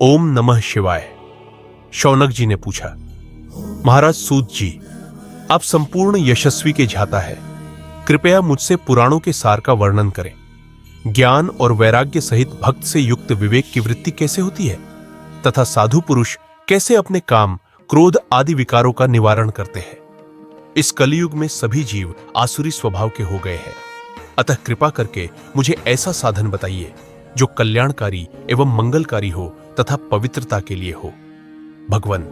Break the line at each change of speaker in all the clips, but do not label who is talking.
ओम नमः शिवाय। शौनक जी ने पूछा, महाराज सूत जी, आप संपूर्ण यशस्वी के झाता है, कृपया मुझसे पुराणों के सार का वर्णन करें। ज्ञान और वैराग्य सहित भक्त से युक्त विवेक की वृत्ति कैसे होती है तथा साधु पुरुष कैसे अपने काम, क्रोध आदि विकारों का निवारण करते हैं। इस कलयुग में सभी जीव आसुरी स्वभाव के हो गए हैं, अतः कृपा करके मुझे ऐसा साधन बताइए जो कल्याणकारी एवं मंगलकारी हो तथा पवित्रता के लिए हो। भगवान,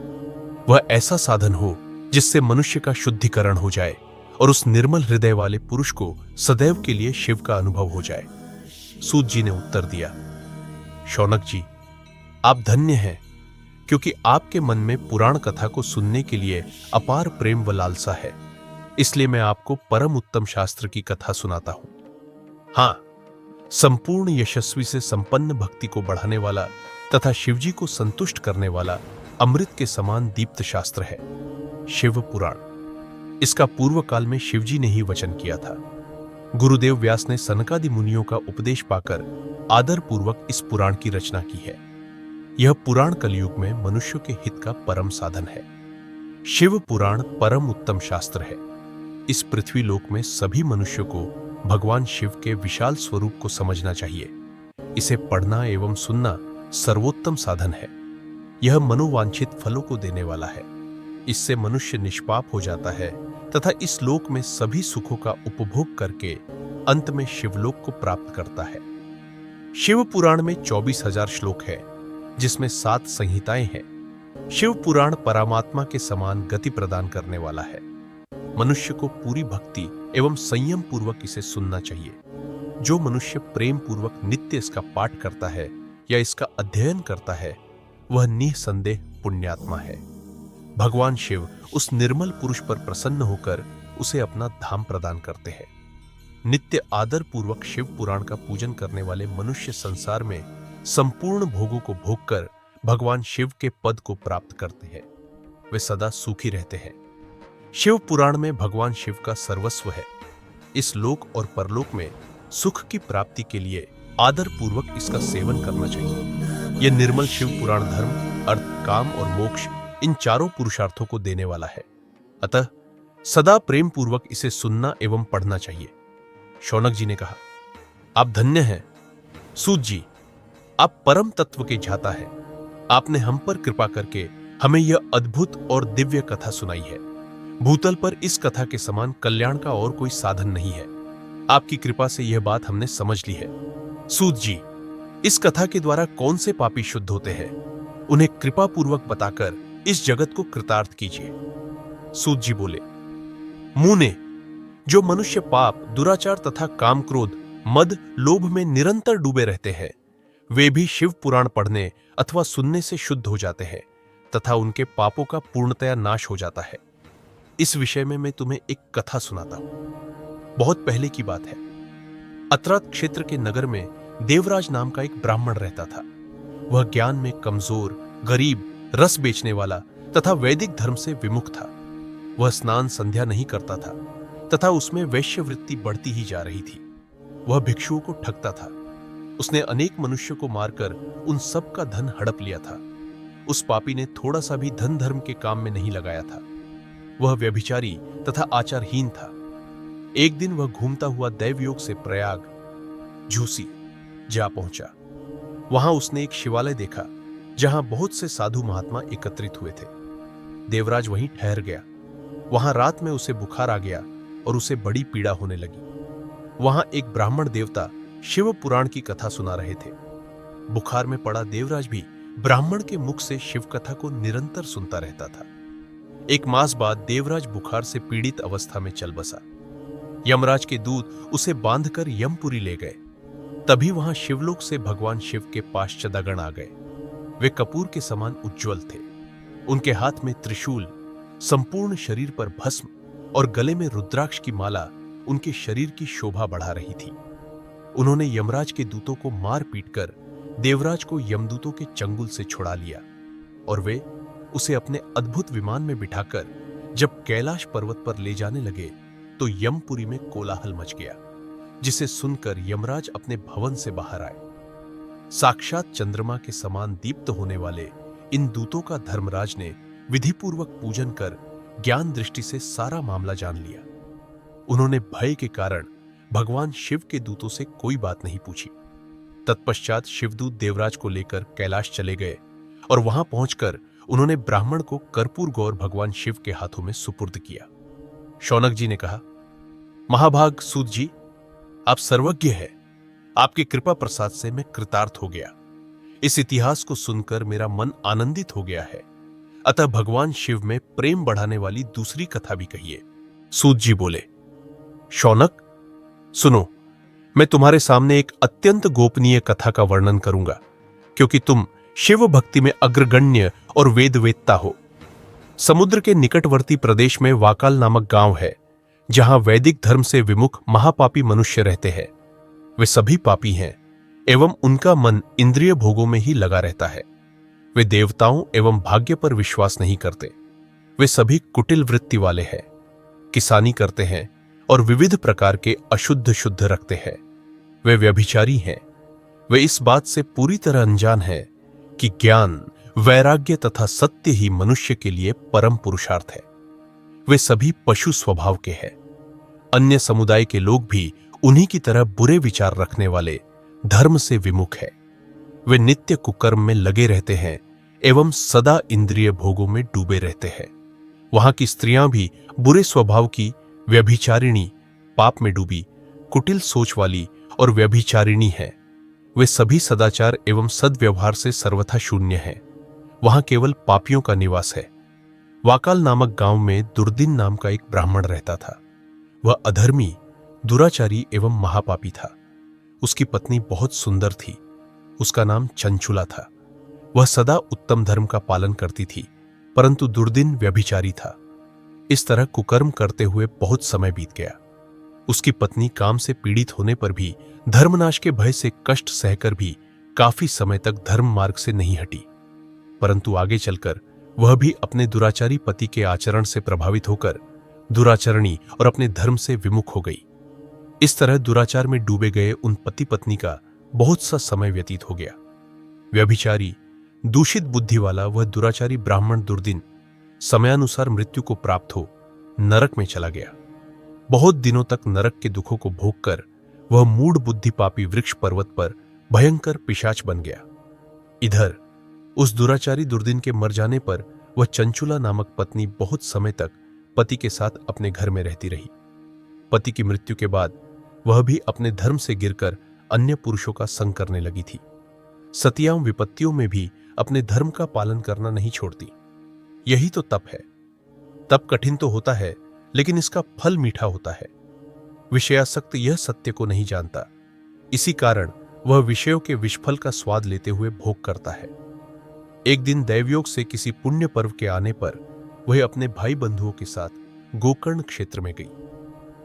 वह ऐसा साधन हो जिससे मनुष्य का शुद्धिकरण हो जाए और उस निर्मल हृदय वाले पुरुष को सदैव के लिए शिव का अनुभव हो जाए। सूत जी ने उत्तर दिया, शौनक जी, आप धन्य हैं, क्योंकि आपके मन में पुराण कथा को सुनने के लिए अपार प्रेम व लालसा है, इसलिए मैं आपको परम उत्तम शास्त्र की कथा सुनाता हूं। हां, संपूर्ण यशस्वी से संपन्न भक्ति को बढ़ाने वाला तथा शिवजी को संतुष्ट करने वाला अमृत के समान दीप्त शास्त्र है शिव पुराण। इसका पूर्व काल में शिवजी ने ही वचन किया था। गुरुदेव व्यास ने सनकादि मुनियों का उपदेश पाकर आदर पूर्वक इस पुराण की रचना की है। यह पुराण कलयुग में मनुष्य के हित का परम साधन है। शिव पुराण परम उत्तम शास्त्र है। इस पृथ्वी लोक में सभी मनुष्य को भगवान शिव के विशाल स्वरूप को समझना चाहिए। इसे पढ़ना एवं सुनना सर्वोत्तम साधन है। यह मनोवांछित फलों को देने वाला है। इससे मनुष्य निष्पाप हो जाता है तथा इस लोक में सभी सुखों का उपभोग करके अंत में शिवलोक को प्राप्त करता है। शिव पुराण में 24,000 श्लोक है, जिसमें 7 संहिताएं हैं। शिव पुराण परमात्मा के समान गति प्रदान करने वाला है। मनुष्य को पूरी भक्ति एवं संयम पूर्वक इसे सुनना चाहिए। जो मनुष्य प्रेम पूर्वक नित्य इसका पाठ करता है या इसका अध्ययन करता है, वह निसंदेह पुण्यात्मा है। भगवान शिव उस निर्मल पुरुष पर प्रसन्न होकर उसे अपना धाम प्रदान करते हैं। नित्य आदर पूर्वक शिव पुराण का पूजन करने वाले मनुष्य संसार में संपूर्ण भोगों को भोगकर भगवान शिव के पद को प्राप्त करते हैं। वे सदा सुखी रहते हैं। शिव पुराण में भगवान शिव का सर्वस्व है। इस लोक और परलोक में सुख की प्राप्ति के लिए आदर पूर्वक इसका सेवन करना चाहिए। यह निर्मल शिव पुराण धर्म, अर्थ, काम और मोक्ष, इन चारों पुरुषार्थों को देने वाला है। अतः सदा प्रेम पूर्वक इसे सुनना एवं पढ़ना चाहिए। शौनक जी ने कहा, आप धन्य हैं। सूत जी, आप परम तत्व के झाता है। आपने हम पर कृपा करके हमें यह अद्भुत और दिव्य कथा सुनाई है। भूतल पर इस कथा के समान कल्याण का और कोई साधन नहीं है। आपकी कृपा से यह बात हमने समझ ली है। सूत जी, इस कथा के द्वारा कौन से पापी शुद्ध होते हैं, उन्हें कृपा पूर्वक बताकर इस जगत को कृतार्थ कीजिए। सूत जी बोले, मुने, जो मनुष्य पाप, दुराचार तथा काम, क्रोध, मद, लोभ में निरंतर डूबे रहते हैं, वे भी शिव पुराण पढ़ने अथवा सुनने से शुद्ध हो जाते हैं तथा उनके पापों का पूर्णतया नाश हो जाता है। इस विषय में मैं तुम्हें एक कथा सुनाता हूं। बहुत पहले की बात है। अत्रात क्षेत्र के नगर में देवराज नाम का एक ब्राह्मण रहता था। वह ज्ञान में कमजोर, गरीब, रस बेचने वाला तथा वैदिक धर्म से विमुख था। वह स्नान संध्या नहीं करता था तथा उसमें वैश्यवृत्ति बढ़ती ही जा रही थी। वह भिक्षुओं को ठगता था। उसने अनेक मनुष्यों को मारकर उन सब का धन हड़प लिया था। उस पापी ने थोड़ा सा भी धन धर्म के काम में नहीं लगाया था। वह व्यभिचारी तथा आचारहीन था। एक दिन वह घूमता हुआ दैवयोग से प्रयाग, झूसी जा पहुंचा। वहां उसने एक शिवालय देखा जहां बहुत से साधु महात्मा एकत्रित हुए थे। देवराज वहीं ठहर गया। वहां रात में उसे बुखार आ गया और उसे बड़ी पीड़ा होने लगी। वहां एक ब्राह्मण देवता शिव पुराण की कथा सुना रहे थे। बुखार में पड़ा देवराज भी ब्राह्मण के मुख से शिव कथा को निरंतर सुनता रहता था। एक मास बाद देवराज बुखार से पीड़ित अवस्था में चल बसा। यमराज के दूत उसे बांधकर यमपुरी ले गए। तभी वहां शिवलोक से भगवान शिव के पार्षदगण आ गए। वे कपूर के समान उज्ज्वल थे। उनके हाथ में त्रिशूल, संपूर्ण शरीर पर भस्म और गले में रुद्राक्ष की माला उनके शरीर की शोभा बढ़ा रही थी। उन्होंने यमराज के दूतों को मार पीटकर देवराज को यमदूतों के चंगुल से छुड़ा लिया और वे उसे अपने अद्भुत विमान में बिठाकर जब कैलाश पर्वत पर ले जाने लगे तो यमपुरी में कोलाहल मच गया, जिसे सुनकर यमराज अपने भवन से बाहर आए। साक्षात चंद्रमा के समान दीप्त होने वाले इन दूतों का धर्मराज ने विधिपूर्वक पूजन कर ज्ञान दृष्टि से सारा मामला जान लिया। उन्होंने भय के कारण भगवान शिव के दूतों से कोई बात नहीं पूछी। तत्पश्चात शिवदूत देवराज को लेकर कैलाश चले गए और वहां पहुंचकर उन्होंने ब्राह्मण को कर्पूर गौर भगवान शिव के हाथों में सुपुर्द किया। शौनक जी ने कहा, महाभाग सूत जी, आप सर्वज्ञ हैं। आपकी कृपा प्रसाद से मैं कृतार्थ हो गया। इस इतिहास को सुनकर मेरा मन आनंदित हो गया है। अतः भगवान शिव में प्रेम बढ़ाने वाली दूसरी कथा भी कहिए। सूत जी बोले, शौनक सुनो, मैं तुम्हारे सामने एक अत्यंत गोपनीय कथा का वर्णन करूंगा, क्योंकि तुम शिव भक्ति में अग्रगण्य और वेदवेत्ता हो। समुद्र के निकटवर्ती प्रदेश में वाकाल नामक गांव है, जहां वैदिक धर्म से विमुख महापापी मनुष्य रहते हैं। वे सभी पापी हैं एवं उनका मन इंद्रिय भोगों में ही लगा रहता है। वे देवताओं एवं भाग्य पर विश्वास नहीं करते। वे सभी कुटिल वृत्ति वाले हैं, किसानी करते हैं और विविध प्रकार के अशुद्ध शुद्ध रखते हैं। वे व्यभिचारी हैं। वे इस बात से पूरी तरह अनजान हैं कि ज्ञान, वैराग्य तथा सत्य ही मनुष्य के लिए परम पुरुषार्थ है। वे सभी पशु स्वभाव के हैं। अन्य समुदाय के लोग भी उन्हीं की तरह बुरे विचार रखने वाले, धर्म से विमुख है। वे नित्य कुकर्म में लगे रहते हैं एवं सदा इंद्रिय भोगों में डूबे रहते हैं। वहां की स्त्रियां भी बुरे स्वभाव की, व्यभिचारिणी, पाप में डूबी, कुटिल सोच वाली और व्यभिचारिणी हैं। वे सभी सदाचार एवं सद्व्यवहार से सर्वथा शून्य हैं। वहां केवल पापियों का निवास है। वाकाल नामक गांव में दुर्दिन नाम का एक ब्राह्मण रहता था। वह अधर्मी, दुराचारी एवं महापापी था। उसकी पत्नी बहुत सुंदर थी। उसका नाम चंचुला था। वह सदा उत्तम धर्म का पालन करती थी, परंतु दुर्दिन व्यभिचारी था। इस तरह कुकर्म करते हुए बहुत समय बीत गया। उसकी पत्नी काम से पीड़ित होने पर भी, धर्मनाश के भय से कष्ट सहकर भी काफी समय तक धर्म मार्ग से नहीं हटी। परंतु आगे चलकर वह भी अपने दुराचारी पति के आचरण से प्रभावित होकर दुराचरणी और अपने धर्म से विमुख हो गई। इस तरह दुराचार में डूबे गए उन पति पत्नी का बहुत सा समय व्यतीत हो गया। व्यभिचारी, दूषित बुद्धि वाला वह दुराचारी ब्राह्मण दुर्दिन समयानुसार मृत्यु को प्राप्त हो नरक में चला गया। बहुत दिनों तक नरक के दुखों को भोगकर वह मूढ़ बुद्धि पापी वृक्ष पर्वत पर भयंकर पिशाच बन गया। इधर उस दुराचारी दुर्दिन के मर जाने पर वह चंचुला नामक पत्नी बहुत समय तक पति के साथ अपने घर में रहती रही। पति की मृत्यु के बाद वह भी अपने धर्म से गिरकर अन्य पुरुषों का संग करने लगी थी। सतियां विपत्तियों में भी अपने धर्म का पालन करना नहीं छोड़ती। यही तो तप है। तप कठिन तो होता है, लेकिन इसका फल मीठा होता है। विषयासक्त यह सत्य को नहीं जानता। इसी कारण वह विषयों के विषफल का स्वाद लेते हुए भोग करता है। एक दिन दैवयोग से किसी पुण्य पर्व के आने पर वह अपने भाई बंधुओं के साथ गोकर्ण क्षेत्र में गई।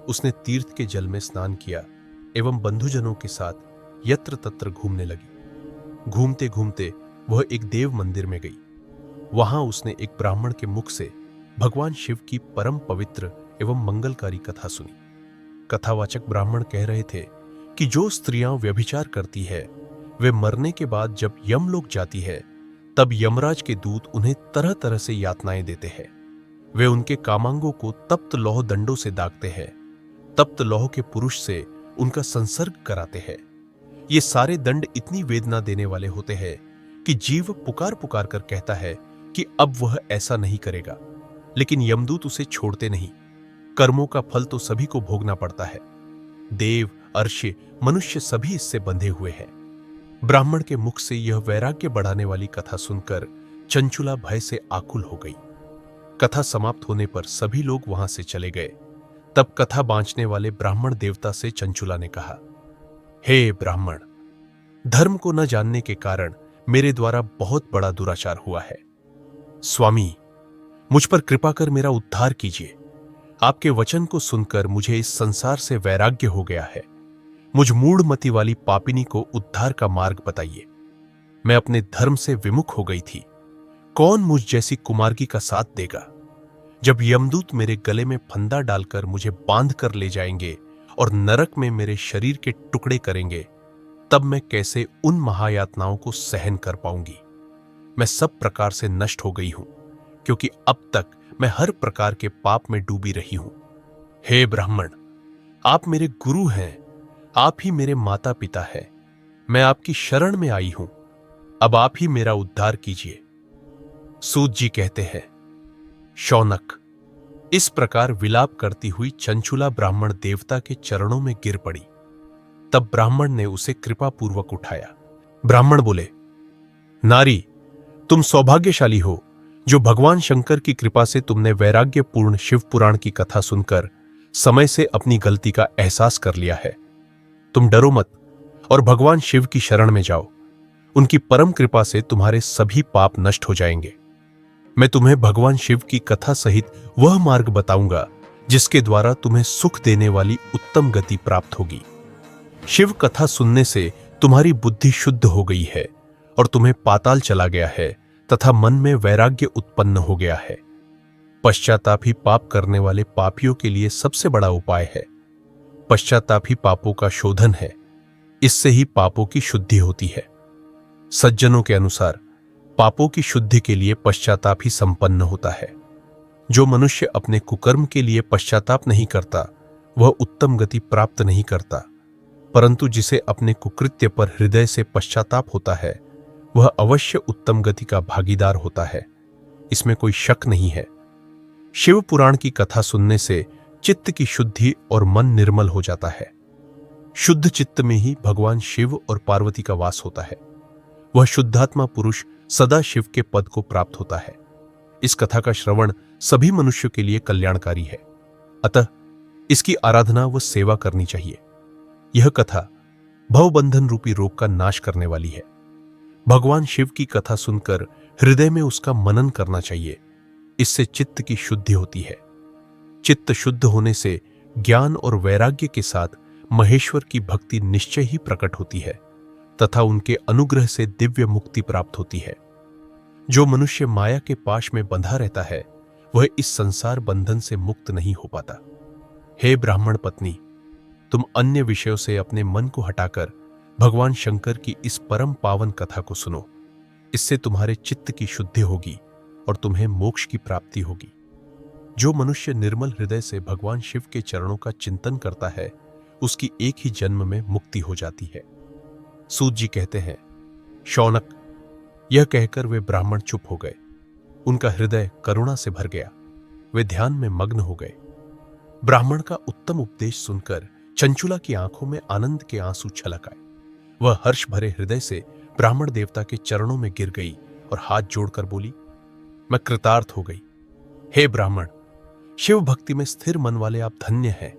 उसने तीर्थ के जल में स्नान किया एवं बंधुजनों के साथ यत्र तत्र घूमने लगी। घूमते घूमते वह एक देव मंदिर में गई। वहां उसने एक ब्राह्मण के मुख से भगवान शिव की परम पवित्र एवं मंगलकारी कथा सुनी। कथावाचक ब्राह्मण कह रहे थे कि जो स्त्रियां व्यभिचार करती है, वे मरने के बाद जब यमलोक जाती है, तब यमराज के दूत उन्हें तरह तरह से यातनाएं देते हैं। वे उनके कामांगों को तप्त लौह दंडों से दागते हैं। तप्त लौह के पुरुष से उनका संसर्ग कराते हैं। ये सारे दंड इतनी वेदना देने वाले होते हैं कि जीव पुकार पुकार कर कहता है कि अब वह ऐसा नहीं करेगा, लेकिन यमदूत उसे छोड़ते नहीं। कर्मों का फल तो सभी को भोगना पड़ता है। देव, अर्ष, मनुष्य सभी इससे बंधे हुए हैं। ब्राह्मण के मुख से यह वैराग्य बढ़ाने वाली कथा सुनकर चंचुला भय से आकुल हो गई। कथा समाप्त होने पर सभी लोग वहां से चले गए। तब कथा बांचने वाले ब्राह्मण देवता से चंचुला ने कहा, हे ब्राह्मण, धर्म को न जानने के कारण मेरे द्वारा बहुत बड़ा दुराचार हुआ है। स्वामी, मुझ पर कृपा कर मेरा उद्धार कीजिए। आपके वचन को सुनकर मुझे इस संसार से वैराग्य हो गया है। मुझ मूढ़मति वाली पापिनी को उद्धार का मार्ग बताइए। मैं अपने धर्म से विमुख हो गई थी। कौन मुझ जैसी कुमार्गी का साथ देगा? जब यमदूत मेरे गले में फंदा डालकर मुझे बांध कर ले जाएंगे और नरक में मेरे शरीर के टुकड़े करेंगे, तब मैं कैसे उन महायातनाओं को सहन कर पाऊंगी। मैं सब प्रकार से नष्ट हो गई हूं, क्योंकि अब तक मैं हर प्रकार के पाप में डूबी रही हूं। हे ब्राह्मण, आप मेरे गुरु हैं, आप ही मेरे माता पिता हैं। मैं आपकी शरण में आई हूं, अब आप ही मेरा उद्धार कीजिए। सूत जी कहते हैं, शौनक, इस प्रकार विलाप करती हुई चंचुला ब्राह्मण देवता के चरणों में गिर पड़ी। तब ब्राह्मण ने उसे कृपापूर्वक उठाया। ब्राह्मण बोले, नारी, तुम सौभाग्यशाली हो जो भगवान शंकर की कृपा से तुमने वैराग्यपूर्ण शिव पुराण की कथा सुनकर समय से अपनी गलती का एहसास कर लिया है। तुम डरो मत और भगवान शिव की शरण में जाओ। उनकी परम कृपा से तुम्हारे सभी पाप नष्ट हो जाएंगे। मैं तुम्हें भगवान शिव की कथा सहित वह मार्ग बताऊंगा जिसके द्वारा तुम्हें सुख देने वाली उत्तम गति प्राप्त होगी। शिव कथा सुनने से तुम्हारी बुद्धि शुद्ध हो गई है और तुम्हें पाताल चला गया है तथा मन में वैराग्य उत्पन्न हो गया है। पश्चाताप ही पाप करने वाले पापियों के लिए सबसे बड़ा उपाय है। पश्चाताप ही पापों का शोधन है, इससे ही पापों की शुद्धि होती है। सज्जनों के अनुसार पापों की शुद्धि के लिए पश्चाताप ही संपन्न होता है। जो मनुष्य अपने कुकर्म के लिए पश्चाताप नहीं करता वह उत्तम गति प्राप्त नहीं करता, परंतु जिसे अपने कुकृत्य पर हृदय से पश्चाताप होता है वह अवश्य उत्तम गति का भागीदार होता है। इसमें कोई शक नहीं है। शिव पुराण की कथा सुनने से चित्त की शुद्धि और मन निर्मल हो जाता है। शुद्ध चित्त में ही भगवान शिव और पार्वती का वास होता है। वह शुद्धात्मा पुरुष सदा शिव के पद को प्राप्त होता है। इस कथा का श्रवण सभी मनुष्यों के लिए कल्याणकारी है, अतः इसकी आराधना व सेवा करनी चाहिए। यह कथा भवबंधन रूपी रोग का नाश करने वाली है। भगवान शिव की कथा सुनकर हृदय में उसका मनन करना चाहिए। इससे चित्त की शुद्धि होती है। चित्त शुद्ध होने से ज्ञान और वैराग्य के साथ महेश्वर की भक्ति निश्चय ही प्रकट होती है तथा उनके अनुग्रह से दिव्य मुक्ति प्राप्त होती है। जो मनुष्य माया के पाश में बंधा रहता है वह इस संसार बंधन से मुक्त नहीं हो पाता। हे ब्राह्मण पत्नी, तुम अन्य विषयों से अपने मन को हटाकर भगवान शंकर की इस परम पावन कथा को सुनो। इससे तुम्हारे चित्त की शुद्धि होगी और तुम्हें मोक्ष की प्राप्ति होगी। जो मनुष्य निर्मल हृदय से भगवान शिव के चरणों का चिंतन करता है उसकी एक ही जन्म में मुक्ति हो जाती है। सूत जी कहते हैं, शौनक, यह कहकर वे ब्राह्मण चुप हो गए। उनका हृदय करुणा से भर गया। वे ध्यान में मग्न हो गए। ब्राह्मण का उत्तम उपदेश सुनकर चंचुला की आंखों में आनंद के आंसू छलक आए। वह हर्ष भरे हृदय से ब्राह्मण देवता के चरणों में गिर गई और हाथ जोड़कर बोली, मैं कृतार्थ हो गई। हे ब्राह्मण, शिव भक्ति में स्थिर मन वाले आप धन्य हैं।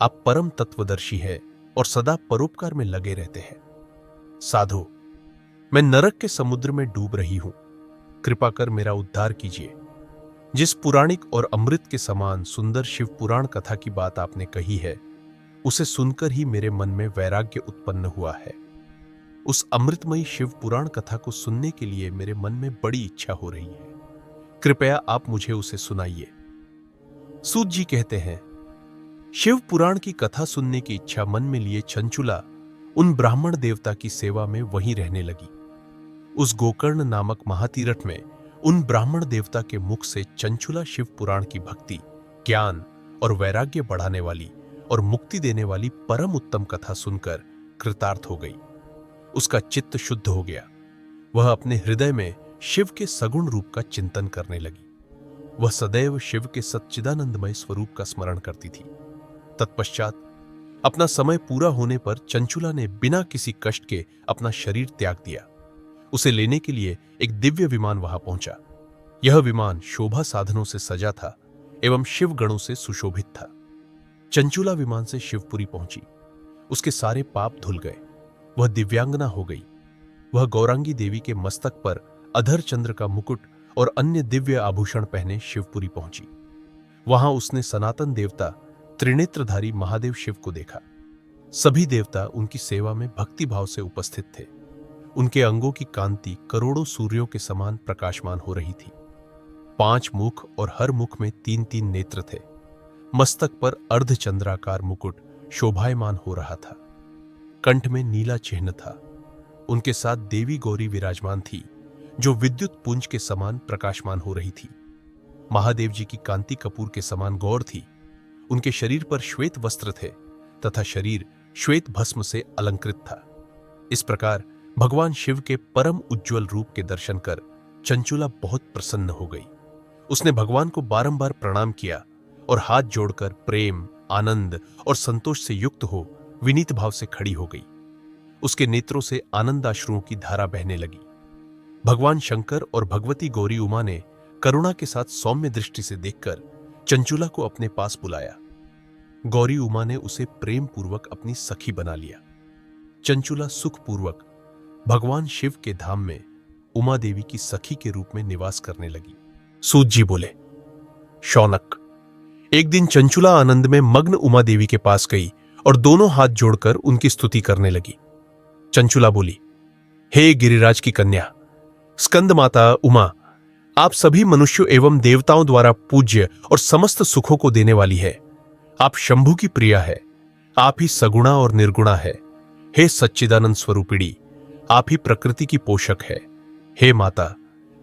आप परम तत्वदर्शी हैं और सदा परोपकार में लगे रहते हैं। साधु, मैं नरक के समुद्र में डूब रही हूं। कृपा कर मेरा उद्धार कीजिए। जिस पुराणिक और अमृत के समान सुंदर शिव पुराण कथा की बात आपने कही है उसे सुनकर ही मेरे मन में वैराग्य उत्पन्न हुआ है। उस अमृतमयी शिव पुराण कथा को सुनने के लिए मेरे मन में बड़ी इच्छा हो रही है। कृपया आप मुझे उसे सुनाइए। सूत जी कहते हैं, शिव पुराण की कथा सुनने की इच्छा मन में लिए चंचुला उन ब्राह्मण देवता की सेवा में वहीं रहने लगी। उस गोकर्ण नामक महातीरथ में उन ब्राह्मण देवता के मुख से चंचुला शिव पुराण की भक्ति, ज्ञान और वैराग्य बढ़ाने वाली और मुक्ति देने वाली परम उत्तम कथा सुनकर कृतार्थ हो गई। उसका चित्त शुद्ध हो गया। वह अपने हृदय में शिव के सगुण रूप का चिंतन करने लगी। वह सदैव शिव के सच्चिदानंदमय स्वरूप का स्मरण करती थी। तत्पश्चात अपना समय पूरा होने पर चंचुला ने बिना किसी कष्ट के अपना शरीर त्याग दिया। उसे लेने के लिए एक दिव्य विमान वहां पहुंचा। यह विमान शोभा साधनों से सजा था एवं शिव गणों से सुशोभित था। चंचुला विमान से शिवपुरी पहुंची। उसके सारे पाप धुल गए। वह दिव्यांगना हो गई। वह गौरांगी देवी के मस्तक पर अधर चंद्र का मुकुट और अन्य दिव्य आभूषण पहने शिवपुरी पहुंची। वहां उसने सनातन देवता त्रिनेत्रधारी महादेव शिव को देखा। सभी देवता उनकी सेवा में भक्ति भाव से उपस्थित थे। उनके अंगों की कांति करोड़ों सूर्यों के समान प्रकाशमान हो रही थी। 5 मुख और हर मुख में 3-3 नेत्र थे। मस्तक पर अर्धचंद्राकार मुकुट शोभायमान हो रहा था। कंठ में नीला चिन्ह था। उनके साथ देवी गौरी विराजमान थी, जो विद्युत पुंज के समान प्रकाशमान हो रही थी। महादेव जी की कांति कपूर के समान गौर थी। उनके शरीर पर श्वेत वस्त्र थे तथा शरीर श्वेत भस्म से अलंकृत था। इस प्रकार भगवान शिव के परम उज्ज्वल रूप के दर्शन कर चंचुला बहुत प्रसन्न हो गई। उसने भगवान को बारंबार प्रणाम किया और हाथ जोड़कर प्रेम, आनंद और संतोष से युक्त हो विनीत भाव से खड़ी हो गई। उसके नेत्रों से आनंदाश्रुओं की धारा बहने लगी। भगवान शंकर और भगवती गौरी उमा ने करुणा के साथ सौम्य दृष्टि से देखकर चंचुला को अपने पास बुलाया। गौरी उमा ने उसे प्रेम पूर्वक अपनी सखी बना लिया। चंचुला सुखपूर्वक भगवान शिव के धाम में उमा देवी की सखी के रूप में निवास करने लगी। सूत जी बोले, शौनक, एक दिन चंचुला आनंद में मग्न उमा देवी के पास गई और दोनों हाथ जोड़कर उनकी स्तुति करने लगी। चंचुला बोली, हे गिरिराज की कन्या, स्कंद माता उमा, आप सभी मनुष्यों एवं देवताओं द्वारा पूज्य और समस्त सुखों को देने वाली है। आप शंभु की प्रिया है। आप ही सगुणा और निर्गुणा है। हे सच्चिदानंद स्वरूपिणी, आप ही प्रकृति की पोषक है। हे माता,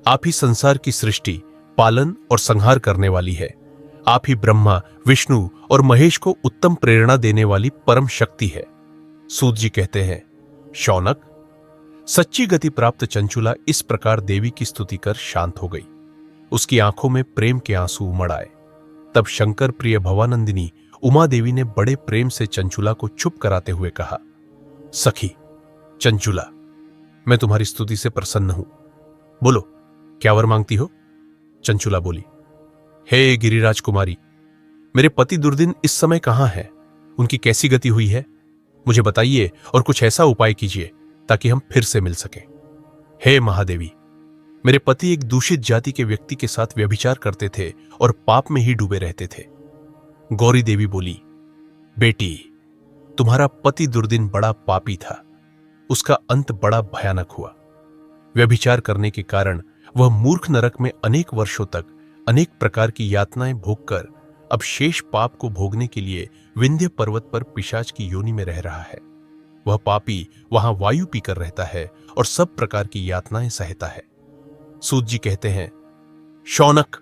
आप ही संसार की सृष्टि, पालन और संहार करने वाली है। आप ही ब्रह्मा, विष्णु और महेश को उत्तम प्रेरणा देने वाली परम शक्ति है। सूत जी कहते हैं, शौनक, सच्ची गति प्राप्त चंचुला इस प्रकार देवी की स्तुति कर शांत हो गई। उसकी आंखों में प्रेम के आंसू उमड़ आए। तब शंकर प्रिय भवानंदिनी उमा देवी ने बड़े प्रेम से चंचुला को चुप कराते हुए कहा, सखी चंचुला, मैं तुम्हारी स्तुति से प्रसन्न हूं। बोलो, क्या वर मांगती हो? चंचुला बोली, हे गिरिराज कुमारी, मेरे पति दुर्दिन इस समय कहां हैं? उनकी कैसी गति हुई है? मुझे बताइए और कुछ ऐसा उपाय कीजिए ताकि हम फिर से मिल सकें। हे महादेवी, मेरे पति एक दूषित जाति के व्यक्ति के साथ व्यभिचार करते थे और पाप में ही डूबे रहते थे। गौरी देवी बोली, बेटी, तुम्हारा पति दुर्दिन बड़ा पापी था। उसका अंत बड़ा भयानक हुआ। व्यभिचार करने के कारण वह मूर्ख नरक में अनेक वर्षों तक अनेक प्रकार की यातनाएं भोगकर अब शेष पाप को भोगने के लिए विंध्य पर्वत पर पिशाच की योनि में रह रहा है। वह पापी वहां वायु पीकर रहता है और सब प्रकार की यातनाएं सहता है। सूत जी कहते हैं, शौनक,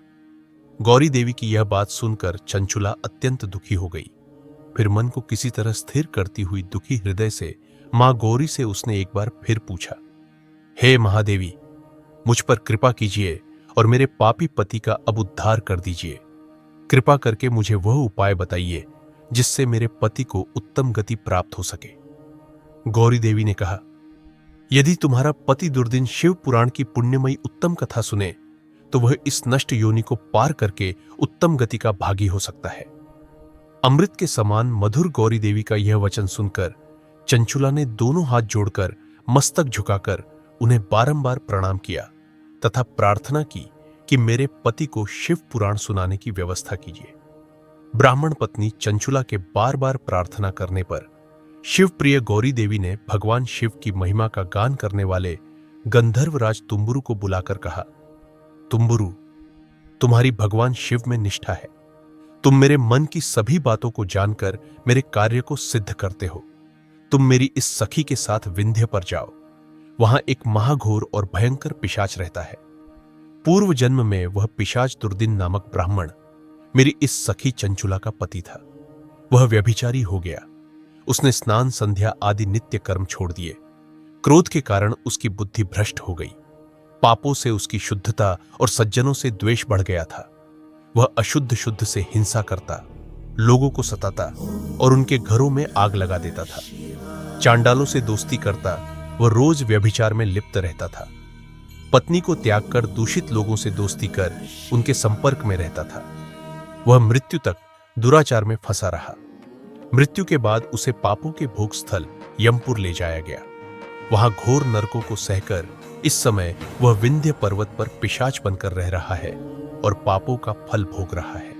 गौरी देवी की यह बात सुनकर चंचुला अत्यंत दुखी हो गई। फिर मन को किसी तरह स्थिर करती हुई दुखी हृदय से मां गौरी से उसने एक बार फिर पूछा, हे महादेवी, मुझ पर कृपा कीजिए और मेरे पापी पति का अब उद्धार कर दीजिए। कृपा करके मुझे वह उपाय बताइए जिससे मेरे पति को उत्तम गति प्राप्त हो सके। गौरी देवी ने कहा, यदि तुम्हारा पति दुर्दिन शिव पुराण की पुण्यमयी उत्तम कथा सुने तो वह इस नष्ट योनि को पार करके उत्तम गति का भागी हो सकता है। अमृत के समान मधुर गौरी देवी का यह वचन सुनकर चंचुला ने दोनों हाथ जोड़कर मस्तक झुकाकर उन्हें बारंबार प्रणाम किया तथा प्रार्थना की कि मेरे पति को शिव पुराण सुनाने की व्यवस्था कीजिए। ब्राह्मण पत्नी चंचुला के बार बार प्रार्थना करने पर शिव प्रिय गौरी देवी ने भगवान शिव की महिमा का गान करने वाले गंधर्वराज तुम्बुरु को बुलाकर कहा, तुम्बुरु, तुम्हारी भगवान शिव में निष्ठा है। तुम मेरे मन की सभी बातों को जानकर मेरे कार्य को सिद्ध करते हो। तुम मेरी इस सखी के साथ विंध्य पर जाओ। वहां एक महाघोर और भयंकर पिशाच रहता है। पूर्व जन्म में वह पिशाच दुर्दिन नामक ब्राह्मण मेरी इस सखी चंचुला का पति था। वह व्यभिचारी हो गया। उसने स्नान, संध्या आदि नित्य कर्म छोड़ दिए। क्रोध के कारण उसकी बुद्धि भ्रष्ट हो गई। पापों से उसकी शुद्धता और सज्जनों से द्वेष बढ़ गया था। वह अशुद्ध शुद्ध से हिंसा करता, लोगों को सताता और उनके घरों में आग लगा देता था। चांडालों से दोस्ती करता, वह रोज व्यभिचार में लिप्त रहता था। पत्नी को त्याग कर दूषित लोगों से दोस्ती कर उनके संपर्क में रहता था। वह मृत्यु तक दुराचार में फंसा रहा। मृत्यु के बाद उसे पापों के भोग स्थल यमपुर ले जाया गया। वहां घोर नरकों को सहकर इस समय वह विंध्य पर्वत पर पिशाच बनकर रह रहा है और पापों का फल भोग रहा है।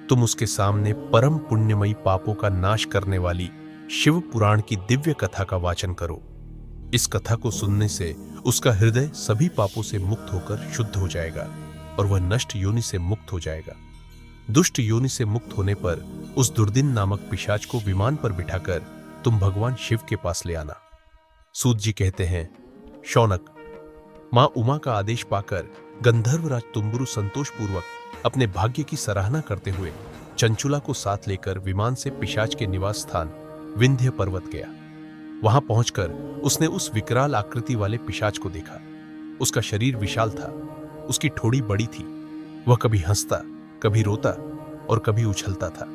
तुम उसके सामने परम पुण्यमयी पापों का नाश करने वाली शिव पुराण की दिव्य कथा का वाचन करो। इस कथा को सुनने से उसका हृदय सभी पापों से मुक्त होकर शुद्ध हो जाएगा और वह नष्ट योनि से मुक्त हो जाएगा। दुष्ट योनि से मुक्त होने पर उस दुर्दिन नामक पिशाच को विमान पर बिठाकर तुम भगवान शिव के पास ले आना। सूत जी कहते हैं, शौनक, मां उमा का आदेश पाकर गंधर्वराज तुम्बुरु संतोषपूर्वक अपने भाग्य की सराहना करते हुए चंचुला को साथ लेकर विमान से पिशाच के निवास स्थान विंध्य पर्वत गया। वहां पहुंचकर उसने उस विकराल आकृति वाले पिशाच को देखा। उसका शरीर विशाल था, उसकी ठोड़ी बड़ी थी। वह कभी हंसता, कभी रोता और कभी उछलता था।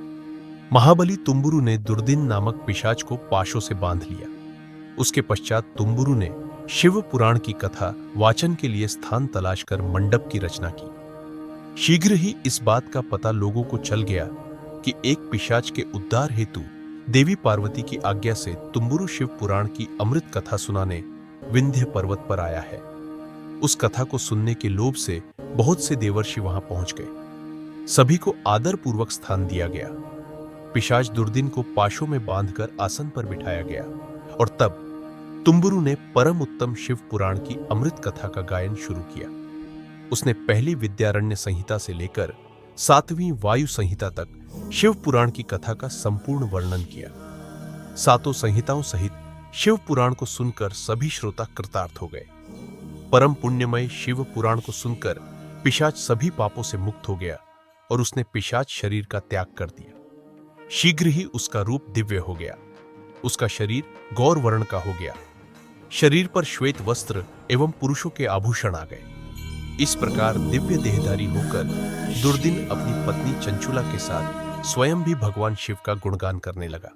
महाबली तुम्बुरु ने दुर्दिन नामक पिशाच को पाशों से बांध लिया। उसके पश्चात तुम्बुरु ने शिव पुराण की कथा वाचन के लिए स्थान तलाश कर मंडप की रचना की। शीघ्र ही इस बात का पता लोगों को चल गया कि एक पिशाच के उद्धार हेतु देवी पार्वती की आज्ञा से तुम्बुरु शिव पुराण की अमृत कथा सुनाने विंध्य पर्वत पर आया है। उस कथा को सुनने के लोभ से बहुत से देवर्षि वहां पहुंच गए। सभी को आदर पूर्वक स्थान दिया गया। पिशाच दुर्दिन को पाशों में बांधकर आसन पर बिठाया गया और तब तुम्बुरु ने परम उत्तम शिव पुराण की अमृत कथा का गायन शुरू किया। उसने पहली विद्यारण्य संहिता से लेकर 7वीं वायु संहिता तक शिव पुराण की कथा का संपूर्ण वर्णन किया। 7 संहिताओं सहित शिव पुराण को सुनकर सभी श्रोता कृतार्थ हो गए। परम पुण्यमय शिव पुराण को सुनकर पिशाच सभी पापों से मुक्त हो गया और उसने पिशाच शरीर का त्याग कर दिया। शीघ्र ही उसका रूप दिव्य हो गया। उसका शरीर गौर वर्ण का हो गया। शरीर पर श्वेत वस्त्र एवं पुरुषों के आभूषण आ गए। इस प्रकार दिव्य देहधारी होकर दुर्दिन अपनी पत्नी चंचुला के साथ स्वयं भी भगवान शिव का गुणगान करने लगा।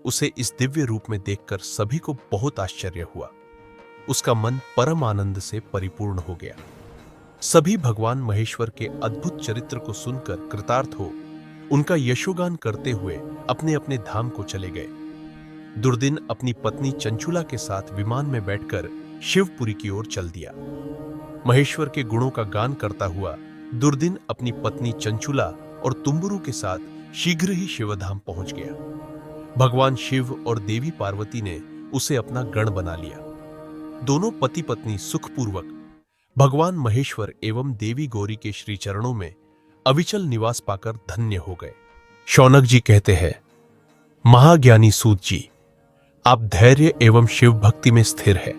उसे इस दिव्य रूप में देखकर सभी को बहुत आश्चर्य हुआ। उसका मन परम आनंद से परिपूर्ण हो गया। सभी भगवान महेश्वर के अद्भुत चरित्र को सुनकर कृतार्थ हो उनका यशोगान करते हुए अपने अपने धाम को चले गए। दुर्दिन अपनी पत्नी चंचुला के साथ विमान में बैठकर शिवपुरी की ओर चल दिया। महेश्वर के गुणों का गान करता हुआ दुर्दिन अपनी पत्नी चंचुला और तुम्बुरु के साथ शीघ्र ही शिवधाम पहुंच गया। भगवान शिव और देवी पार्वती ने उसे अपना गण बना लिया। दोनों पति पत्नी सुखपूर्वक भगवान महेश्वर एवं देवी गौरी के श्री चरणों में अविचल निवास पाकर धन्य हो गए। शौनक जी कहते हैं, महाज्ञानी सूत जी, आप धैर्य एवं शिव भक्ति में स्थिर है।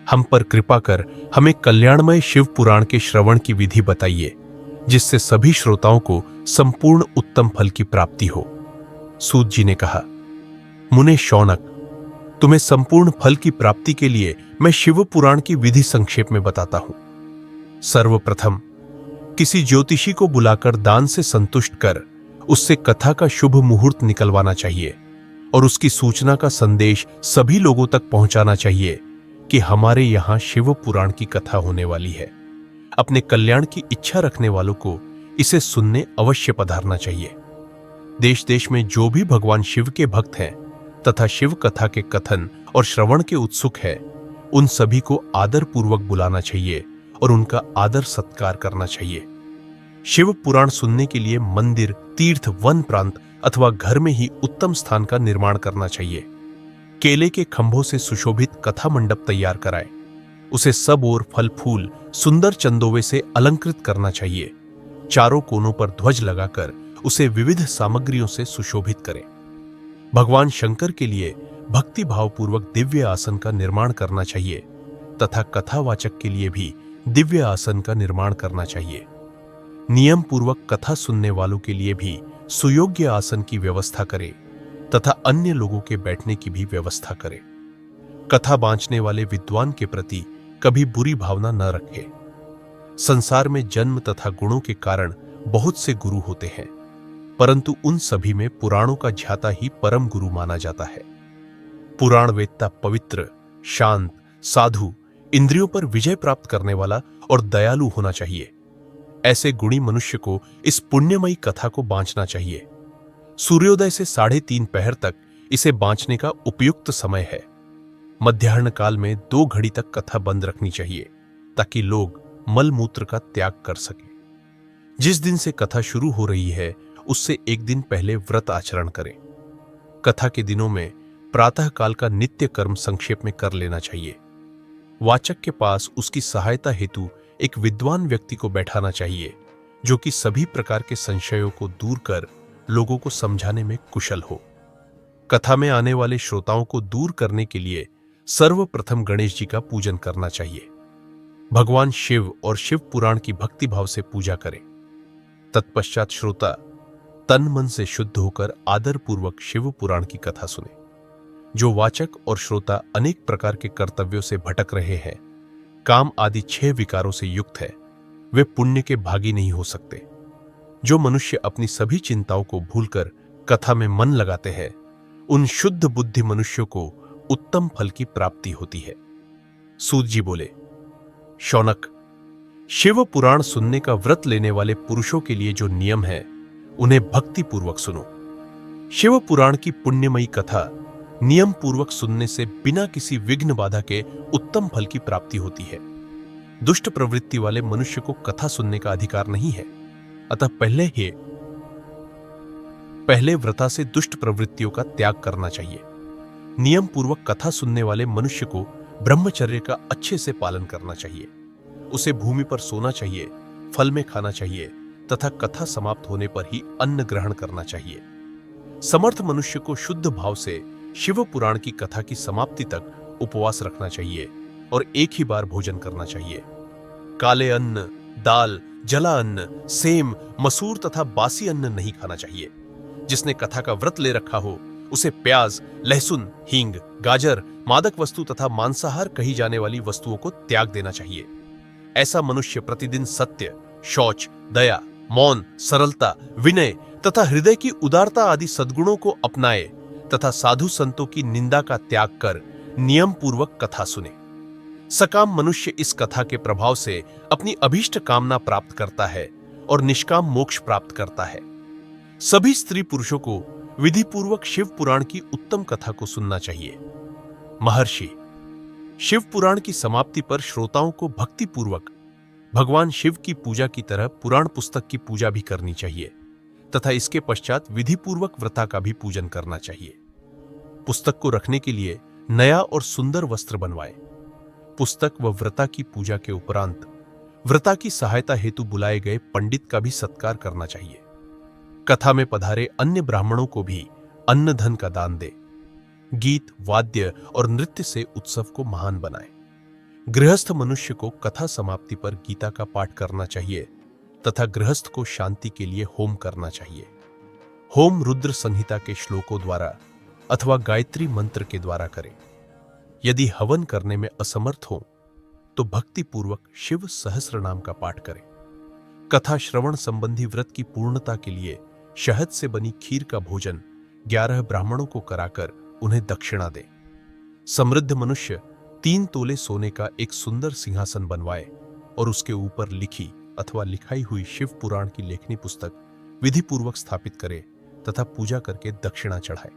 हम पर कृपा कर हमें कल्याणमय शिव पुराण के श्रवण की विधि बताइए, जिससे सभी श्रोताओं को संपूर्ण उत्तम फल की प्राप्ति हो। सूत जी ने कहा, मुने शौनक, तुम्हें संपूर्ण फल की प्राप्ति के लिए मैं शिव पुराण की विधि संक्षेप में बताता हूं। सर्वप्रथम किसी ज्योतिषी को बुलाकर दान से संतुष्ट कर उससे कथा का शुभ मुहूर्त निकलवाना चाहिए और उसकी सूचना का संदेश सभी लोगों तक पहुंचाना चाहिए कि हमारे यहां शिव पुराण की कथा होने वाली है। अपने कल्याण की इच्छा रखने वालों को इसे सुनने अवश्य पधारना चाहिए। देश देश में जो भी भगवान शिव के भक्त हैं तथा शिव कथा के कथन और श्रवण के उत्सुक है, उन सभी को आदर पूर्वक बुलाना चाहिए और उनका आदर सत्कार करना चाहिए। शिव पुराण सुनने के लिए मंदिर, तीर्थ, वन प्रांत अथवा घर में ही उत्तम स्थान का निर्माण करना चाहिए। केले के खंभों से सुशोभित कथा मंडप तैयार कराएं। उसे सब ओर फल फूल सुंदर चंदोवे से अलंकृत करना चाहिए। चारों कोनों पर ध्वज लगाकर उसे विविध सामग्रियों से सुशोभित करें। भगवान शंकर के लिए भक्ति भावपूर्वक दिव्य आसन का निर्माण करना चाहिए तथा कथावाचक के लिए भी दिव्य आसन का निर्माण करना चाहिए। नियम पूर्वक कथा सुनने वालों के लिए भी सुयोग्य आसन की व्यवस्था करें तथा अन्य लोगों के बैठने की भी व्यवस्था करें। कथा बांचने वाले विद्वान के प्रति कभी बुरी भावना न रखें। संसार में जन्म तथा गुणों के कारण बहुत से गुरु होते हैं, परंतु उन सभी में पुराणों का ज्ञाता ही परम गुरु माना जाता है। पुराण वेत्ता पवित्र, शांत, साधु, इंद्रियों पर विजय प्राप्त करने वाला और दयालु होना चाहिए। ऐसे गुणी मनुष्य को इस पुण्यमयी कथा को बांचना चाहिए। सूर्योदय से 3:30 पहर तक इसे बांचने का उपयुक्त समय है। मध्याह्न काल में 2 घड़ी तक कथा बंद रखनी चाहिए ताकि लोग मल मूत्र का त्याग कर सकें। जिस दिन से कथा शुरू हो रही है उससे एक दिन पहले व्रत आचरण करें। कथा के दिनों में प्रातः काल का नित्य कर्म संक्षेप में कर लेना चाहिए। वाचक के पास उसकी सहायता हेतु एक विद्वान व्यक्ति को बैठाना चाहिए जो कि सभी प्रकार के संशयों को दूर कर लोगों को समझाने में कुशल हो। कथा में आने वाले श्रोताओं को दूर करने के लिए सर्वप्रथम गणेश जी का पूजन करना चाहिए। भगवान शिव और शिव पुराण की भक्ति भाव से पूजा करें। तत्पश्चात श्रोता तन मन से शुद्ध होकर आदर पूर्वक शिव पुराण की कथा सुने। जो वाचक और श्रोता अनेक प्रकार के कर्तव्यों से भटक रहे हैं, काम आदि 6 विकारों से युक्त है, वे पुण्य के भागी नहीं हो सकते। जो मनुष्य अपनी सभी चिंताओं को भूलकर कथा में मन लगाते हैं, उन शुद्ध बुद्धि मनुष्यों को उत्तम फल की प्राप्ति होती है। सूत जी बोले, शौनक, शिव पुराण सुनने का व्रत लेने वाले पुरुषों के लिए जो नियम है, उन्हें भक्ति पूर्वक सुनो। शिव पुराण की पुण्यमयी कथा नियम पूर्वक सुनने से बिना किसी विघ्न बाधा के उत्तम फल की प्राप्ति होती है। दुष्ट प्रवृत्ति वाले मनुष्य को कथा सुनने का अधिकार नहीं है, अतः पहले व्रता से दुष्ट प्रवृत्तियों का त्याग करना चाहिए। नियम पूर्वक कथा सुनने वाले मनुष्य को ब्रह्मचर्य का अच्छे से पालन करना चाहिए। उसे भूमि पर सोना चाहिए, फल में खाना चाहिए तथा कथा समाप्त होने पर ही अन्न ग्रहण करना चाहिए। समर्थ मनुष्य को शुद्ध भाव से शिव पुराण की कथा की समाप्ति तक उपवास रखना चाहिए और एक ही बार भोजन करना चाहिए। काले अन्न, दाल, जला अन्न, सेम, मसूर तथा बासी अन्न नहीं खाना चाहिए। जिसने कथा का व्रत ले रखा हो, उसे प्याज, लहसुन, हींग, गाजर, मादक वस्तु तथा मांसाहार कही जाने वाली वस्तुओं को त्याग देना चाहिए। ऐसा मनुष्य प्रतिदिन सत्य, शौच, दया, मौन, सरलता, विनय तथा हृदय की उदारता आदि सद्गुणों को अपनाए तथा साधु संतों की निंदा का त्याग कर नियम पूर्वक कथा सुने। सकाम मनुष्य इस कथा के प्रभाव से अपनी अभीष्ट कामना प्राप्त करता है और निष्काम मोक्ष प्राप्त करता है। सभी स्त्री पुरुषों को विधि पूर्वक शिव पुराण की उत्तम कथा को सुनना चाहिए। महर्षि, शिव पुराण की समाप्ति पर श्रोताओं को भक्ति पूर्वक भगवान शिव की पूजा की तरह पुराण पुस्तक की पूजा भी करनी चाहिए तथा इसके पश्चात विधि पूर्वक व्रता का भी पूजन करना चाहिए। पुस्तक को रखने के लिए नया और सुंदर वस्त्र बनवाएं। पुस्तक व व्रता की पूजा के उपरांत व्रता की सहायता हेतु बुलाए गए पंडित का भी सत्कार करना चाहिए। कथा में पधारे अन्य ब्राह्मणों को भी अन्न धन का दान दे। गीत, वाद्य और नृत्य से उत्सव को महान बनाए। गृहस्थ मनुष्य को कथा समाप्ति पर गीता का पाठ करना चाहिए तथा गृहस्थ को शांति के लिए होम करना चाहिए। होम रुद्र संहिता के श्लोकों द्वारा अथवा गायत्री मंत्र के द्वारा करें। यदि हवन करने में असमर्थ हो तो भक्ति पूर्वक शिव सहस्र नाम का पाठ करें। कथा श्रवण संबंधी व्रत की पूर्णता के लिए शहद से बनी खीर का भोजन 11 ब्राह्मणों को कराकर उन्हें दक्षिणा दें। समृद्ध मनुष्य 3 तोले सोने का एक सुंदर सिंहासन बनवाए और उसके ऊपर लिखी अथवा लिखाई हुई शिव पुराण की लेखनी पुस्तक विधि पूर्वक स्थापित करे तथा पूजा करके दक्षिणा चढ़ाए।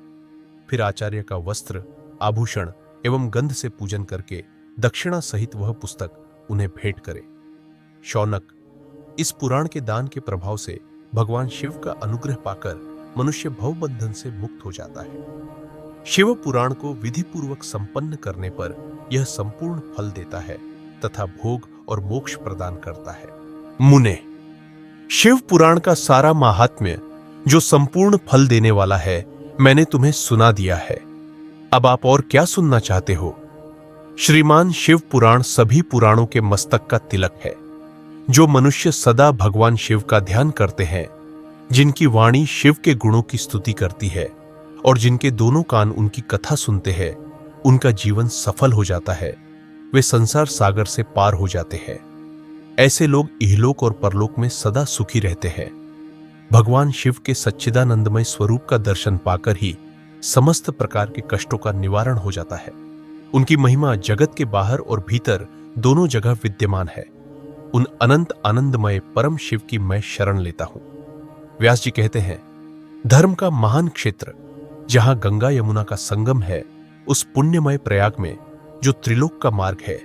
फिर आचार्य का वस्त्र, आभूषण एवं गंध से पूजन करके दक्षिणा सहित वह पुस्तक उन्हें भेंट करे। शौनक, इस पुराण के दान के प्रभाव से भगवान शिव का अनुग्रह पाकर मनुष्य भवबंधन से मुक्त हो जाता है। शिव पुराण को विधि पूर्वक संपन्न करने पर यह संपूर्ण फल देता है तथा भोग और मोक्ष प्रदान करता है। मुने, शिव पुराण का सारा महात्म्य जो संपूर्ण फल देने वाला है, मैंने तुम्हें सुना दिया है। अब आप और क्या सुनना चाहते हो? श्रीमान शिव पुराण सभी पुराणों के मस्तक का तिलक है। जो मनुष्य सदा भगवान शिव का ध्यान करते हैं, जिनकी वाणी शिव के गुणों की स्तुति करती है और जिनके दोनों कान उनकी कथा सुनते हैं, उनका जीवन सफल हो जाता है। वे संसार सागर से पार हो जाते हैं। ऐसे लोग इहलोक और परलोक में सदा सुखी रहते हैं। भगवान शिव के सच्चिदानंदमय स्वरूप का दर्शन पाकर ही समस्त प्रकार के कष्टों का निवारण हो जाता है। उनकी महिमा जगत के बाहर और भीतर दोनों जगह विद्यमान है। उन अनंत आनंदमय परम शिव की मैं शरण लेता हूं। व्यास जी कहते हैं, धर्म का महान क्षेत्र जहां गंगा यमुना का संगम है, उस पुण्यमय प्रयाग में जो त्रिलोक का मार्ग है,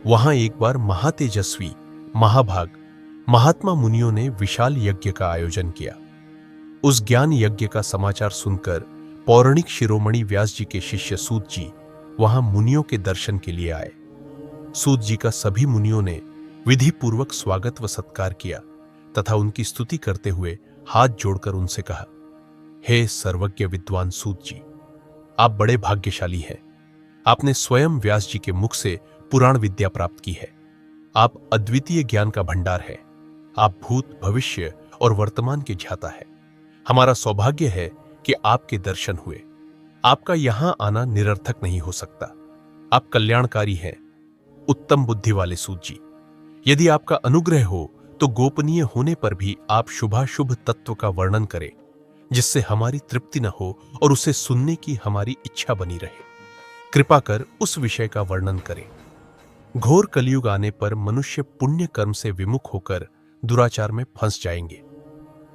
वहां एक बार महातेजस्वी महाभाग महात्मा मुनियों ने विशाल यज्ञ का आयोजन किया। उस ज्ञान यज्ञ का समाचार सुनकर पौराणिक शिरोमणि व्यास जी के शिष्य सूत जी वहां मुनियों के दर्शन के लिए आए। सूत जी का सभी मुनियों ने विधि पूर्वक स्वागत व सत्कार किया तथा उनकी स्तुति करते हुए हाथ जोड़कर उनसे कहा, हे सर्वज्ञ विद्वान सूत जी, आप बड़े भाग्यशाली हैं। आपने स्वयं व्यास जी के मुख से पुराण विद्या प्राप्त की है। आप अद्वितीय ज्ञान का भंडार है। आप भूत, भविष्य और वर्तमान के ज्ञाता है। हमारा सौभाग्य है कि आपके दर्शन हुए। आपका यहां आना निरर्थक नहीं हो सकता। आप कल्याणकारी हैं, उत्तम बुद्धि वाले सूत जी। यदि आपका अनुग्रह हो तो गोपनीय होने पर भी आप शुभाशुभ तत्व का वर्णन करें, जिससे हमारी तृप्ति न हो और उसे सुनने की हमारी इच्छा बनी रहे। कृपा कर उस विषय का वर्णन करें। घोर कलयुग आने पर मनुष्य पुण्य कर्म से विमुख होकर दुराचार में फंस जाएंगे,